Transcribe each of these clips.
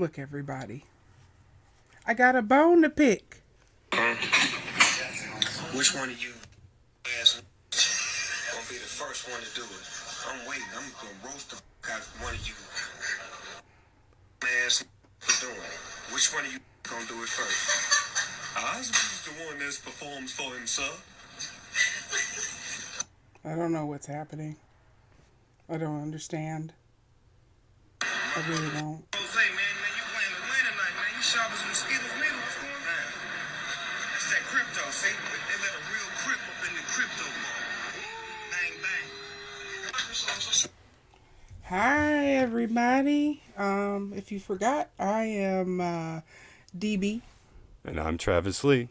look, everybody. I got a bone to pick. Which one of you ass gonna be the first one to do it? I'm waiting. I'm gonna roast the out of one of you ass for doing it. Which one of you gonna do it first? I was the one that performs for himself. I don't know what's happening. I don't understand. I really don't. Jose, man, you playing to win tonight, man. You sharp as a mosquito's needle. What's going on? That's that crypto, see? They let a real crip up in the crypto ball. Bang, bang. Hi, everybody. If you forgot, I am DB. And I'm Travis Lee.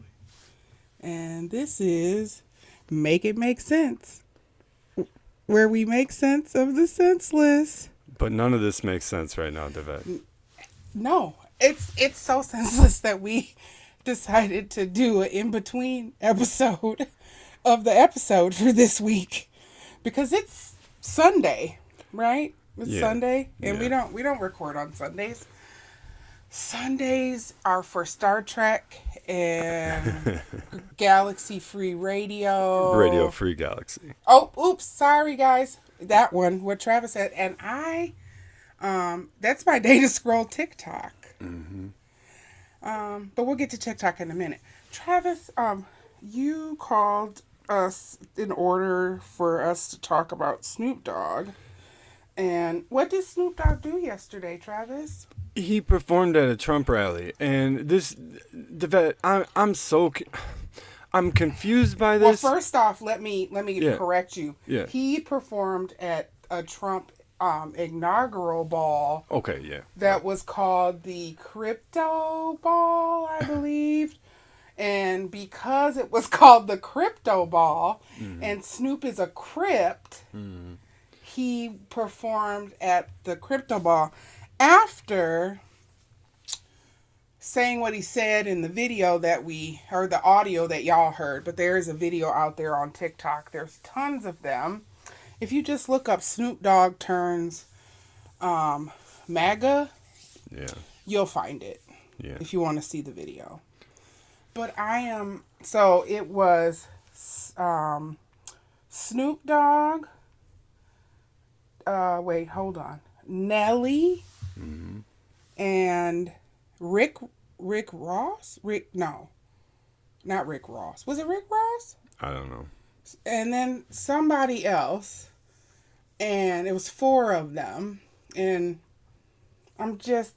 And this is Make It Make Sense, where we make sense of the senseless. But none of this makes sense right now, Devet. No, it's so senseless that we decided to do an in-between episode of the episode for this week. Because it's Sunday, right? It's Sunday, and we don't record on Sundays. Sundays are for Star Trek and Galaxy Free Radio. Radio Free Galaxy. Oh, oops, sorry guys. That one, what Travis said, and that's my day to scroll TikTok. Mm-hmm. But we'll get to TikTok in a minute. Travis, you called us in order for us to talk about Snoop Dogg. And what did Snoop Dogg do yesterday, Travis? He performed at a Trump rally, and I'm confused by this. Well, first off, let me correct you. Yeah. He performed at a Trump inaugural ball. Okay, yeah. That was called the Crypto Ball, I believe. And because it was called the Crypto Ball, and Snoop is a crypt, he performed at the Crypto Ball after saying what he said in the video that we heard, the audio that y'all heard. But there is a video out there on TikTok. There's tons of them. If you just look up Snoop Dogg turns MAGA, you'll find it. Yeah. If you want to see the video. But so it was Snoop Dogg. Wait, hold on. Nelly and Rick Ross? No, not Rick Ross. Was it Rick Ross? I don't know. And then somebody else, and it was four of them, and I'm so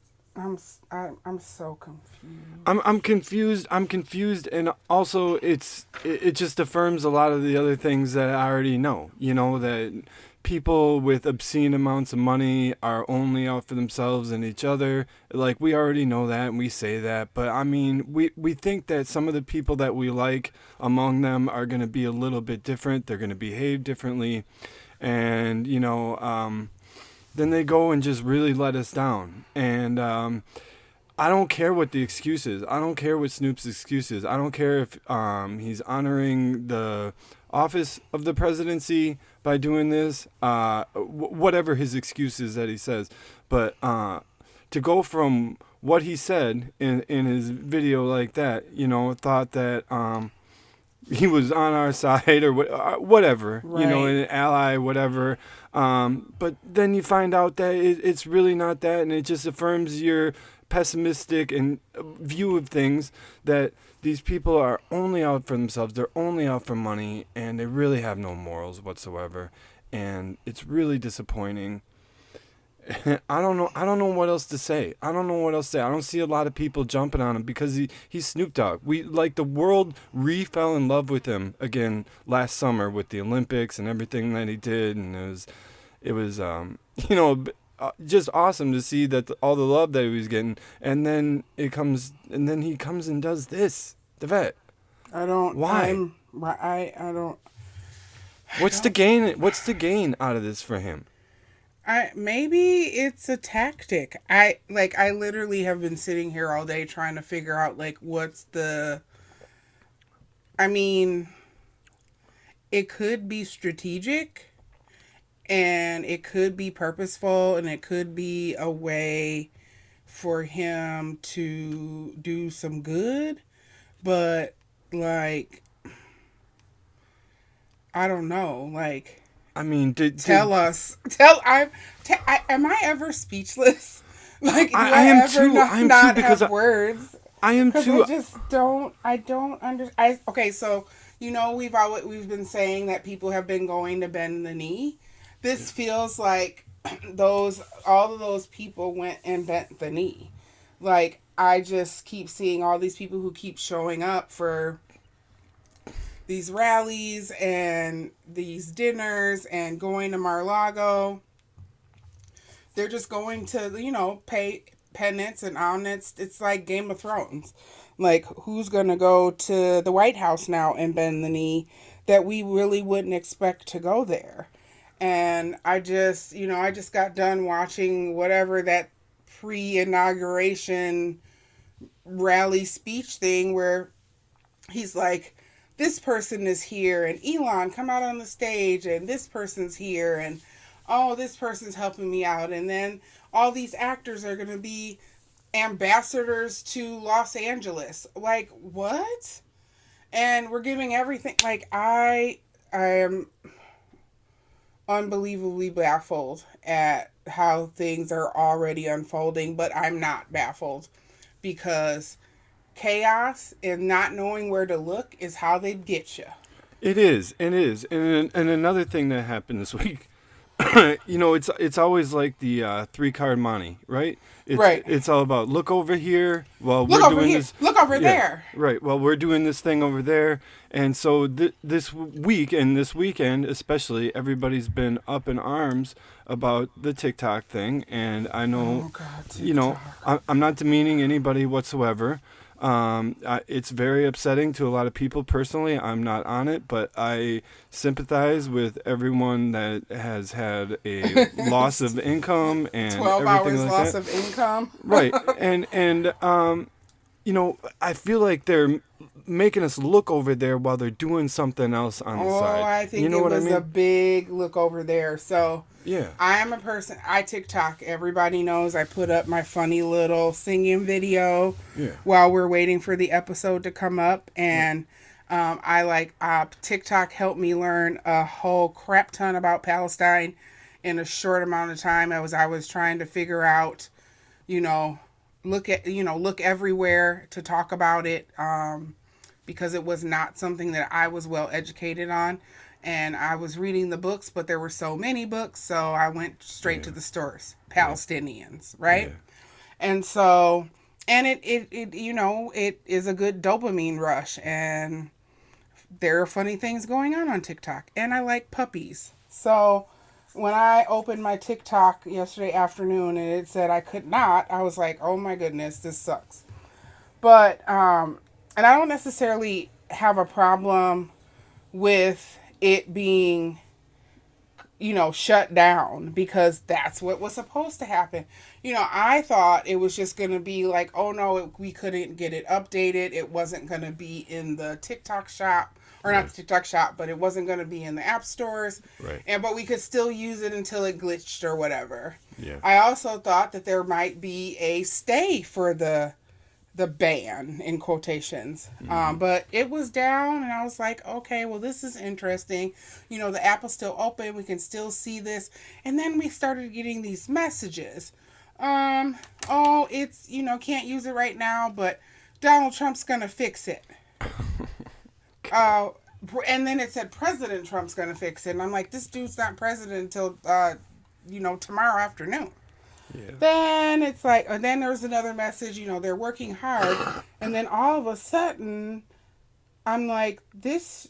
confused. I'm confused, and also it just affirms a lot of the other things that I already know. You know, that people with obscene amounts of money are only out for themselves and each other. Like, we already know that, and we say that. But, I mean, we think that some of the people that we like among them are going to be a little bit different. They're going to behave differently. And, you know, then they go and just really let us down. And I don't care what the excuse is. I don't care what Snoop's excuse is. I don't care if he's honoring the office of the presidency by doing this, whatever his excuse is that he says. But to go from what he said in his video like that, you know, thought that he was on our side or whatever, right. You know, an ally, whatever. But then you find out that it's really not that, and it just affirms your pessimistic and view of things, that these people are only out for themselves, they're only out for money, and they really have no morals whatsoever, and it's really disappointing. I don't know what else to say. I don't see a lot of people jumping on him because he's Snoop Dogg. The world fell in love with him again last summer with the Olympics and everything that he did, and it was you know, just awesome to see that all the love that he was getting, and then he comes and does this. The vet. I don't. Why? I don't. What's the gain? What's the gain out of this for him? Maybe it's a tactic. I literally have been sitting here all day trying to figure out what's the. I mean, it could be strategic. And it could be purposeful, and it could be a way for him to do some good, but like I don't know, like I mean, tell us, am I ever speechless? Like, do I I am ever too. I am too not because have words? I am Because too. I don't under, okay, so, we've been saying that people have been going to bend the knee. This feels like all of those people went and bent the knee. Like, I just keep seeing all these people who keep showing up for these rallies and these dinners and going to Mar-a-Lago. They're just going to, pay penance and homage. It's like Game of Thrones. Like, who's going to go to the White House now and bend the knee that we really wouldn't expect to go there? And I just got done watching whatever that pre-inauguration rally speech thing where he's like, this person is here, and Elon, come out on the stage, and this person's here, and oh, this person's helping me out. And then all these actors are going to be ambassadors to Los Angeles. Like, what? And we're giving everything. Like, I am unbelievably baffled at how things are already unfolding, but I'm not baffled because chaos and not knowing where to look is how they get you. It is. And another thing that happened this week, it's always like the 3-card money, right? Right. It's all about look over here while Look we're over doing here. this. Look over there. Right. Well, we're doing this thing over there, and so this week and this weekend especially, everybody's been up in arms about the TikTok thing, and I know, Oh God, TikTok. I'm not demeaning anybody whatsoever. It's very upsetting to a lot of people personally. I'm not on it, but I sympathize with everyone that has had a loss of income and 12 everything hours like loss that. of income. Right. And I feel like they're making us look over there while they're doing something else on the side. I think you know it what was I mean? a big look over there. So Yeah. I am a person, I TikTok. Everybody knows I put up my funny little singing video Yeah. while we're waiting for the episode to come up. And TikTok helped me learn a whole crap ton about Palestine in a short amount of time. I was trying to figure out, look everywhere to talk about it, because it was not something that I was well educated on. And I was reading the books, but there were so many books, so I went straight to the stores. Palestinians, right? Yeah. And so, and it is a good dopamine rush, and there are funny things going on TikTok, and I like puppies. So when I opened my TikTok yesterday afternoon and it said I could not, I was like, oh my goodness, this sucks. But and I don't necessarily have a problem with it being, shut down, because that's what was supposed to happen. I thought it was just going to be like, oh no, we couldn't get it updated. It wasn't going to be in the TikTok shop, or not the TikTok shop, but it wasn't going to be in the app stores. Right. But we could still use it until it glitched or whatever. Yeah. I also thought that there might be a stay for the ban, in quotations. But it was down, and I was like, okay, well, this is interesting. The app is still open. We can still see this. And then we started getting these messages. It's, can't use it right now, but Donald Trump's going to fix it. And then it said President Trump's going to fix it. And I'm like, this dude's not president until, tomorrow afternoon. Yeah. Then it's like, and then there's another message, they're working hard. And then all of a sudden, I'm like, this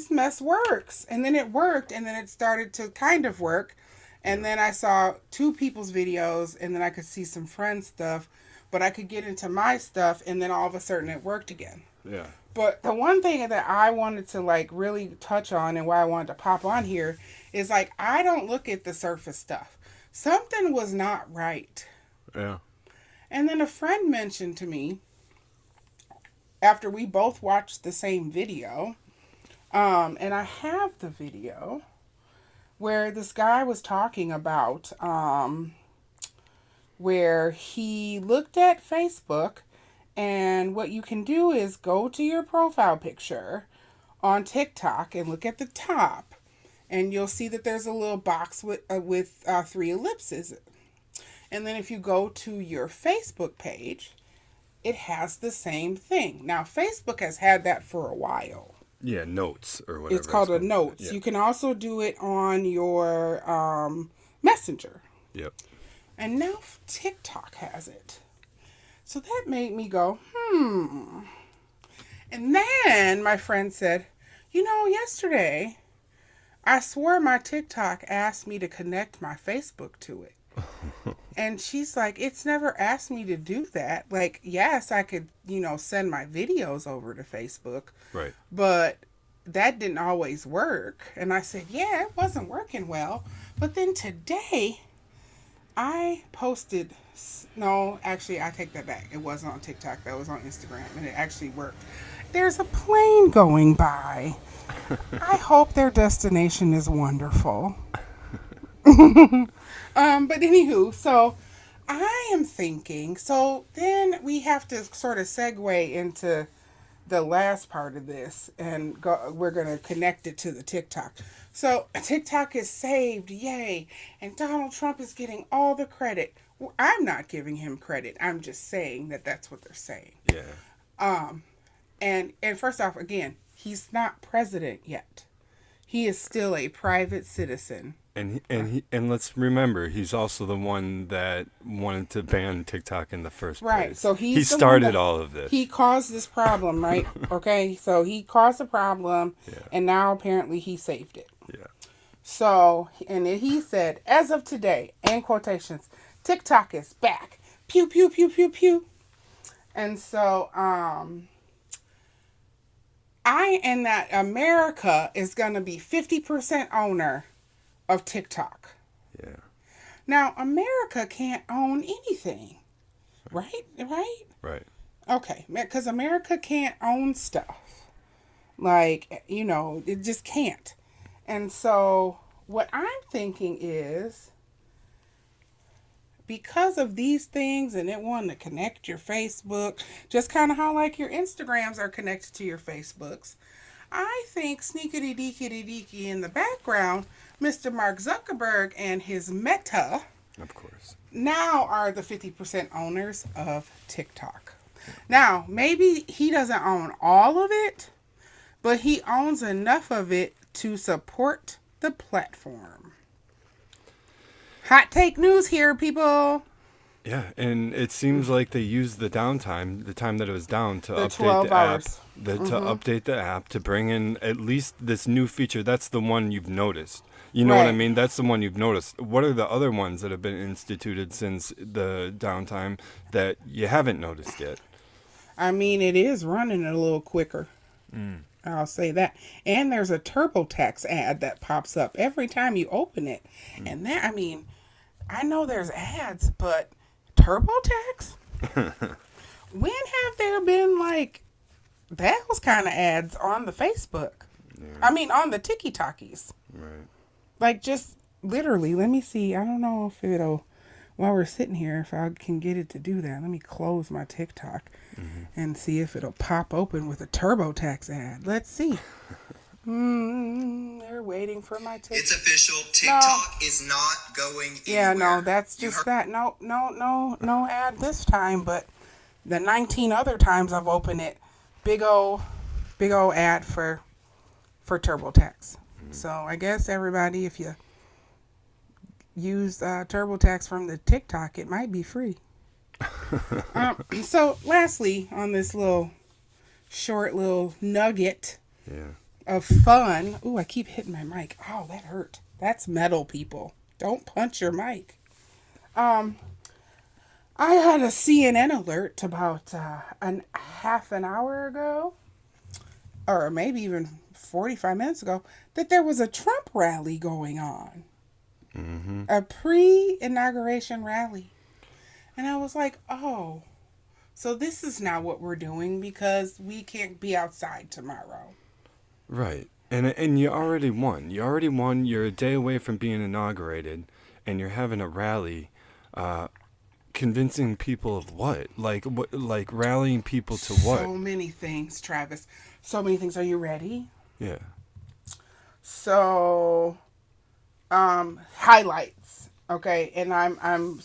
mess works. And then it worked, and then it started to kind of work. And then I saw two people's videos, and then I could see some friends' stuff, but I could get into my stuff, and then all of a sudden it worked again. Yeah. But the one thing that I wanted to really touch on, and why I wanted to pop on here, is I don't look at the surface stuff. Something was not right. Yeah. And then a friend mentioned to me, after we both watched the same video, and I have the video, where this guy was talking about where he looked at Facebook, and what you can do is go to your profile picture on TikTok and look at the top, and you'll see that there's a little box with three ellipses. And then if you go to your Facebook page, it has the same thing. Now, Facebook has had that for a while. Yeah, notes or whatever. It's called a called. notes. Yeah. You can also do it on your Messenger. Yep. And now TikTok has it. So that made me go, And then my friend said, yesterday I swore my TikTok asked me to connect my Facebook to it. And she's like, it's never asked me to do that. Like, yes, I could, send my videos over to Facebook. Right. But that didn't always work. And I said, yeah, it wasn't working well. But then today, I posted, no, actually, I take that back. It wasn't on TikTok. That was on Instagram. And it actually worked. There's a plane going by. I hope their destination is wonderful. But anywho, so I am thinking, so then we have to sort of segue into the last part of this, and we're going to connect it to the TikTok. So TikTok is saved, yay, and Donald Trump is getting all the credit. Well, I'm not giving him credit. I'm just saying that that's what they're saying. Yeah. And first off, again, he's not president yet. He is still a private citizen. And let's remember, he's also the one that wanted to ban TikTok in the first place. Right. So he started all of this. He caused this problem, right? Okay. So he caused the problem, and now apparently he saved it. Yeah. So, and he said, as of today, in quotations, TikTok is back. Pew pew pew pew pew. And so, that America is going to be 50% owner of TikTok. Yeah. Now, America can't own anything, right? Right. Okay, because America can't own stuff. Like, it just can't. And so what I'm thinking is, because of these things and it wanting to connect your Facebook, just kind of how like your Instagrams are connected to your Facebooks, I think sneakity deekity deeky in the background, Mr. Mark Zuckerberg and his Meta, Of course, now are the 50% owners of TikTok. Now, maybe he doesn't own all of it, but he owns enough of it to support the platform. Hot take news here, people. Yeah, and it seems like they used the downtime, the time that it was down, to update 12 the app. hours. To update the app, to bring in at least this new feature. That's the one you've noticed. You know what I Right. mean? That's the one you've noticed. What are the other ones that have been instituted since the downtime that you haven't noticed yet? I mean, it is running a little quicker. I'll say that. And there's a TurboTax ad that pops up every time you open it. And that, I mean, I know there's ads, but TurboTax? When have there been like those kind of ads on the Facebook? I mean, on the TikTokies. Right. Like, just literally, let me see. I don't know if it'll, while we're sitting here, if I can get it to do that. Let me close my TikTok and see if it'll pop open with a TurboTax ad. Let's see. They're waiting for my TikTok. It's official. TikTok is not going Yeah, anywhere. no, that's You just heard- that. No ad this time, but the 19 other times I've opened it, big ol' ad for TurboTax. So I guess everybody, if you use TurboTax from the TikTok, it might be free. So lastly, on this short little nugget Yeah. of fun. Ooh, I keep hitting my mic. Oh, that hurt. That's metal, people. Don't punch your mic. I had a CNN alert about half an hour ago, or maybe even 45 minutes ago, that there was a Trump rally going on. A pre-inauguration rally. And I was like, oh, so this is now what we're doing because we can't be outside tomorrow. Right. And you already won. You already won. You're a day away from being inaugurated, and you're having a rally. convincing people of what? Like rallying people to what? So many things, Travis. So many things. Are you ready? Yeah. So, highlights. Okay, and I'm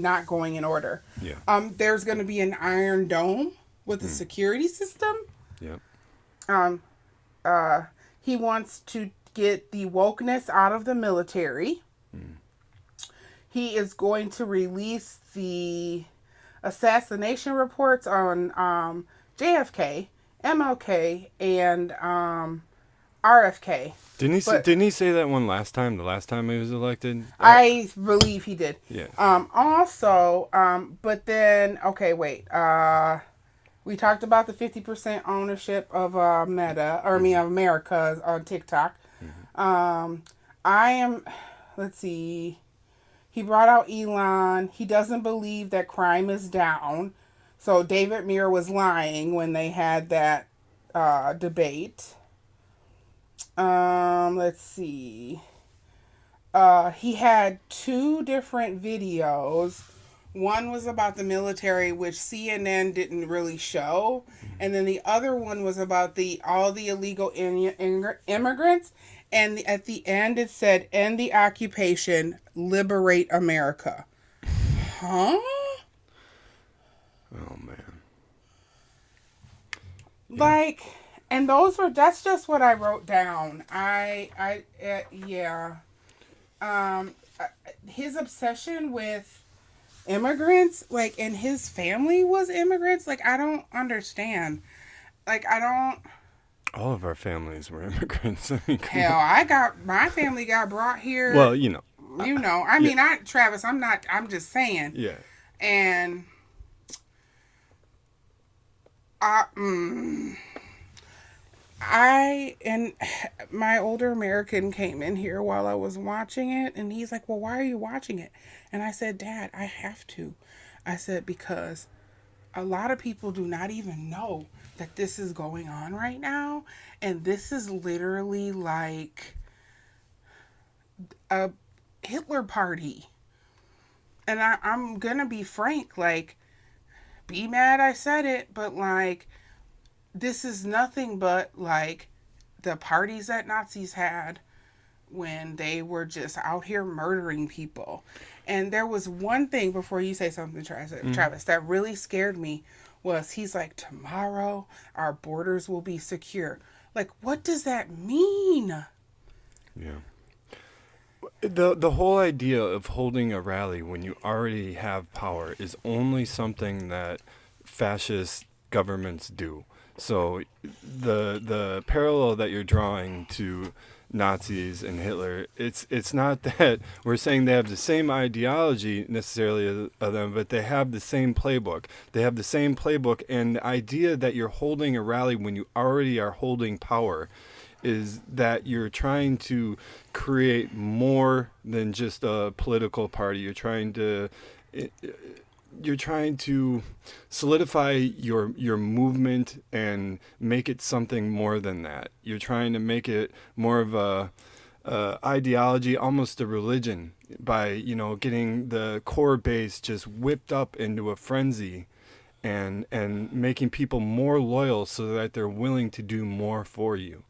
not going in order. Yeah. There's going to be an Iron Dome with a security system. Yeah. He wants to get the wokeness out of the military. He is going to release the assassination reports on JFK, MLK, and RFK. Didn't he say that one last time? The last time he was elected? I believe he did. Yeah. Also, but then, okay, wait. We talked about the 50% ownership of Meta, or I mean, of America on TikTok. Let's see. He brought out Elon. He doesn't believe that crime is down. So David Muir was lying when they had that debate. Let's see. He had 2 different videos. One was about the military, which CNN didn't really show, and then the other one was about all the illegal immigrants. And at the end, it said, "End the occupation, liberate America." Huh? Oh man. Like, and that's just what I wrote down. Yeah. His obsession with immigrants, like, and his family was immigrants. Like, I don't understand. Like, I don't. All of our families were immigrants. I mean, come Hell, on. my family got brought here. Well, you know. I mean, Travis, I'm just saying. Yeah. And and my older American came in here while I was watching it, and he's like, "Well, why are you watching it?" And I said, "Dad, I have to." I said, because a lot of people do not even know that this is going on right now, and this is literally like a Hitler party. And I'm gonna be frank, like, be mad I said it, but like, this is nothing but like the parties that Nazis had when they were just out here murdering people. And there was one thing, before you say something, Travis, that really scared me, was he's like, tomorrow our borders will be secure. Like, what does that mean? Yeah. The whole idea of holding a rally when you already have power is only something that fascist governments do. So the parallel that you're drawing to Nazis and Hitler, it's not that we're saying they have the same ideology necessarily of them, but they have the same playbook. They have the same playbook, and the idea that you're holding a rally when you already are holding power is that you're trying to create more than just a political party. You're trying to solidify your movement and make it something more than that. You're trying to make it more of a ideology, almost a religion, by getting the core base just whipped up into a frenzy, and making people more loyal so that they're willing to do more for you.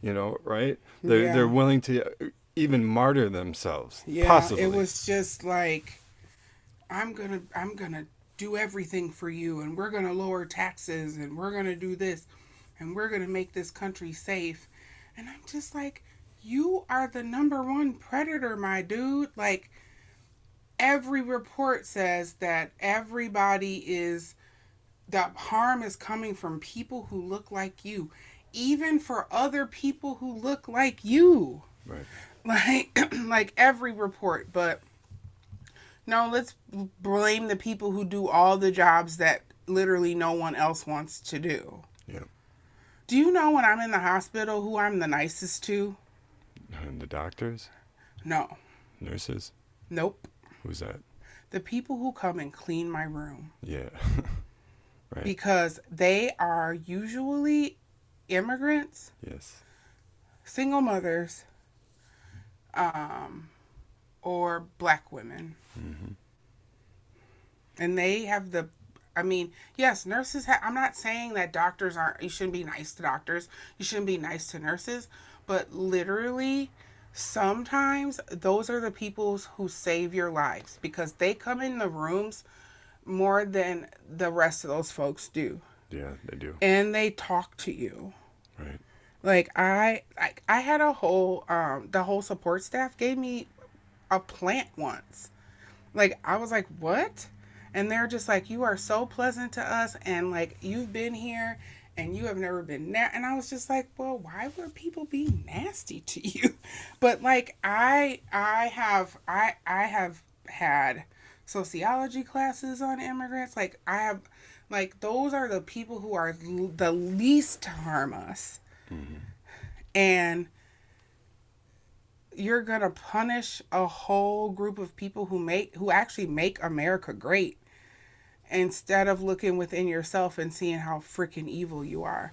Right? They're willing to even martyr themselves. Yeah, possibly. It was just like, I'm gonna do everything for you, and we're gonna lower taxes, and we're gonna do this, and we're gonna make this country safe. And I'm just like, you are the #1 predator, my dude. Like, every report says that the harm is coming from people who look like you, even for other people who look like you. Right. Like every report. But no, let's blame the people who do all the jobs that literally no one else wants to do. Yeah. Do you know, when I'm in the hospital, who I'm the nicest to? And the doctors? No. Nurses? Nope. Who's that? The people who come and clean my room. Yeah. Right. Because they are usually immigrants. Yes. Single mothers. Or black women. Mm-hmm. And they have the, I mean, yes, nurses I'm not saying that doctors aren't, you shouldn't be nice to doctors, you shouldn't be nice to nurses, but literally, sometimes those are the people who save your lives because they come in the rooms more than the rest of those folks do. Yeah, they do. And they talk to you. Right. Like I had a whole the whole support staff gave me a plant once. Like I was like, "What?" And they're just like, "You are so pleasant to us and like you've been here and you have never been and I was just like, "Well, why would people be nasty to you?" But like I have had sociology classes on immigrants. Like I have like those are the people who are the least to harm us. And you're going to punish a whole group of people who actually make America great instead of looking within yourself and seeing how freaking evil you are.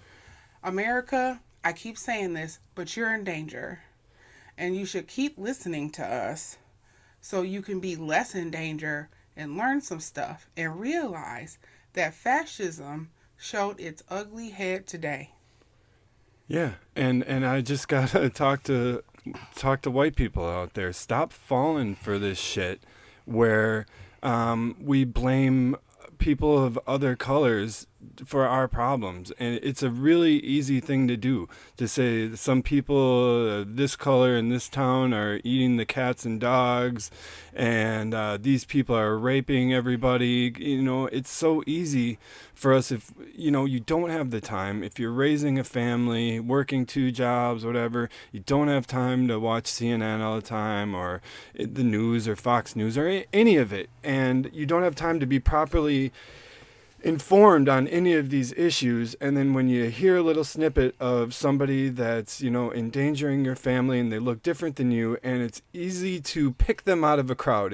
America, I keep saying this, but you're in danger. And you should keep listening to us so you can be less in danger and learn some stuff and realize that fascism showed its ugly head today. Yeah, and I just gotta talk to white people out there. Stop falling for this shit, where we blame people of other colors for our problems, and it's a really easy thing to do, to say some people this color in this town are eating the cats and dogs, and these people are raping everybody. It's so easy for us. If you don't have the time, if you're raising a family, working 2 jobs, whatever, you don't have time to watch CNN all the time, or the news, or Fox News, or any of it, and you don't have time to be properly informed on any of these issues, and then when you hear a little snippet of somebody that's endangering your family and they look different than you, and it's easy to pick them out of a crowd.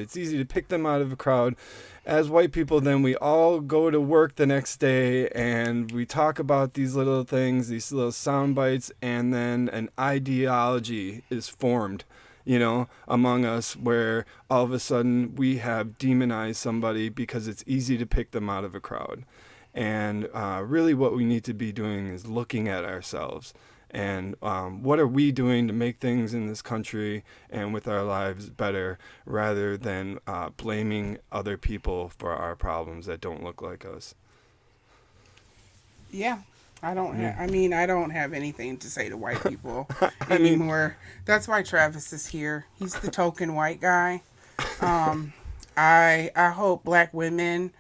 As white people, then we all go to work the next day and we talk about these little things, these little sound bites, and then an ideology is formed among us, where all of a sudden we have demonized somebody because it's easy to pick them out of a crowd. And really what we need to be doing is looking at ourselves and what are we doing to make things in this country and with our lives better, rather than blaming other people for our problems that don't look like us. Yeah. I don't have anything to say to white people I mean, anymore. That's why Travis is here. He's the token white guy. I hope black women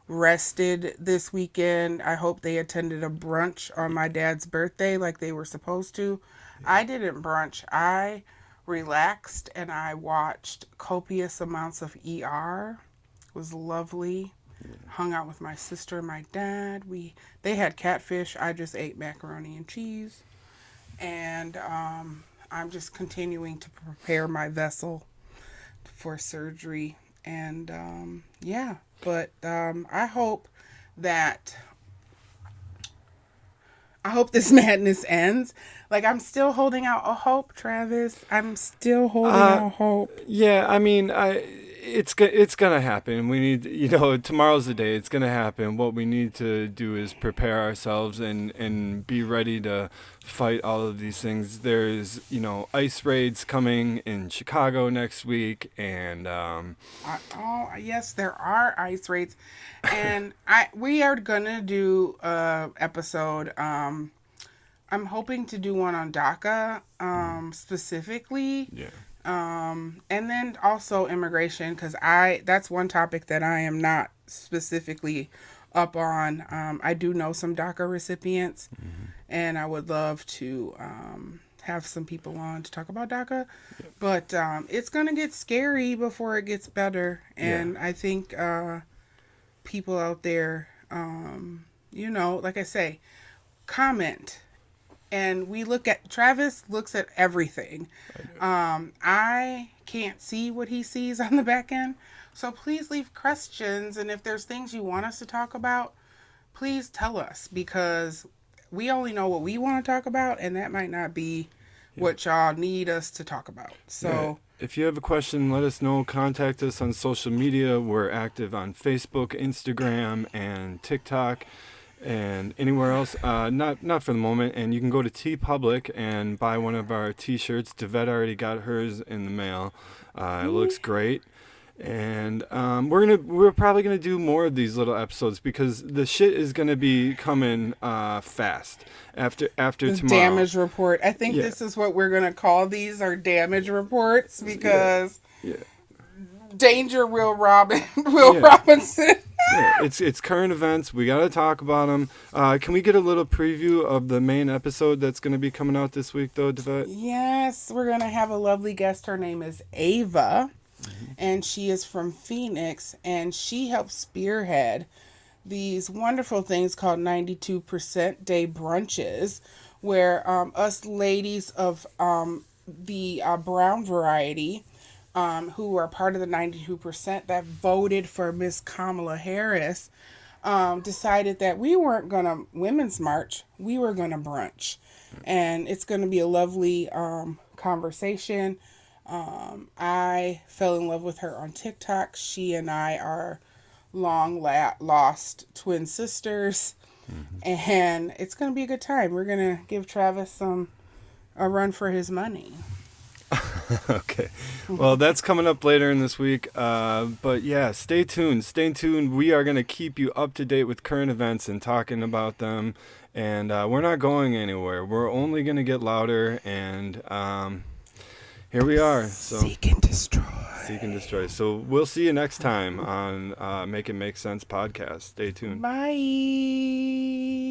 rested this weekend. I hope they attended a brunch on my dad's birthday like they were supposed to. I didn't brunch. I relaxed and I watched copious amounts of ER. It was lovely. Hung out with my sister and my dad. They had catfish. I just ate macaroni and cheese. And I'm just continuing to prepare my vessel for surgery. And yeah, but I hope this madness ends. Like, I'm still holding out a hope, Travis. I'm still holding out hope. Yeah, I mean, it's gonna happen. We need, tomorrow's the day. It's gonna happen. What we need to do is prepare ourselves and be ready to fight all of these things. There's, ice raids coming in Chicago next week, and oh yes, there are ice raids, and we are gonna do a episode. I'm hoping to do one on DACA specifically. yeah. And then also immigration, because that's one topic that I am not specifically up on. I do know some DACA recipients, and I would love to have some people on to talk about DACA. Yep. But it's going to get scary before it gets better. And I think people out there, like I say, comment. And Travis looks at everything. I can't see what he sees on the back end. So please leave questions. And if there's things you want us to talk about, please tell us, because we only know what we want to talk about. And that might not be what y'all need us to talk about. So if you have a question, let us know. Contact us on social media. We're active on Facebook, Instagram, and TikTok, and anywhere else. Not for the moment. And you can go to TeePublic and buy one of our T-shirts. Devette already got hers in the mail. It looks great. And we're probably gonna do more of these little episodes because the shit is gonna be coming fast after The tomorrow. damage report. I think Yeah. this is what we're gonna call these, our damage reports, because Yeah. Danger Will Yeah. Robinson. Yeah, it's current events. We got to talk about them. Can we get a little preview of the main episode that's going to be coming out this week, though, Devette? Yes, we're gonna have a lovely guest. Her name is Ava, and she is from Phoenix, and she helps spearhead these wonderful things called 92% day brunches, where us ladies of the brown variety, who are part of the 92% that voted for Miss Kamala Harris, decided that we weren't gonna women's march, we were gonna brunch, and it's gonna be a lovely conversation. I fell in love with her on TikTok. She and I are long lost twin sisters, and it's gonna be a good time. We're gonna give Travis a run for his money. Okay. Well, that's coming up later in this week. But yeah, stay tuned. Stay tuned. We are going to keep you up to date with current events and talking about them. And we're not going anywhere. We're only going to get louder. And here we are. So Seek and destroy. Seek and destroy. So we'll see you next time on Make It Make Sense podcast. Stay tuned. Bye.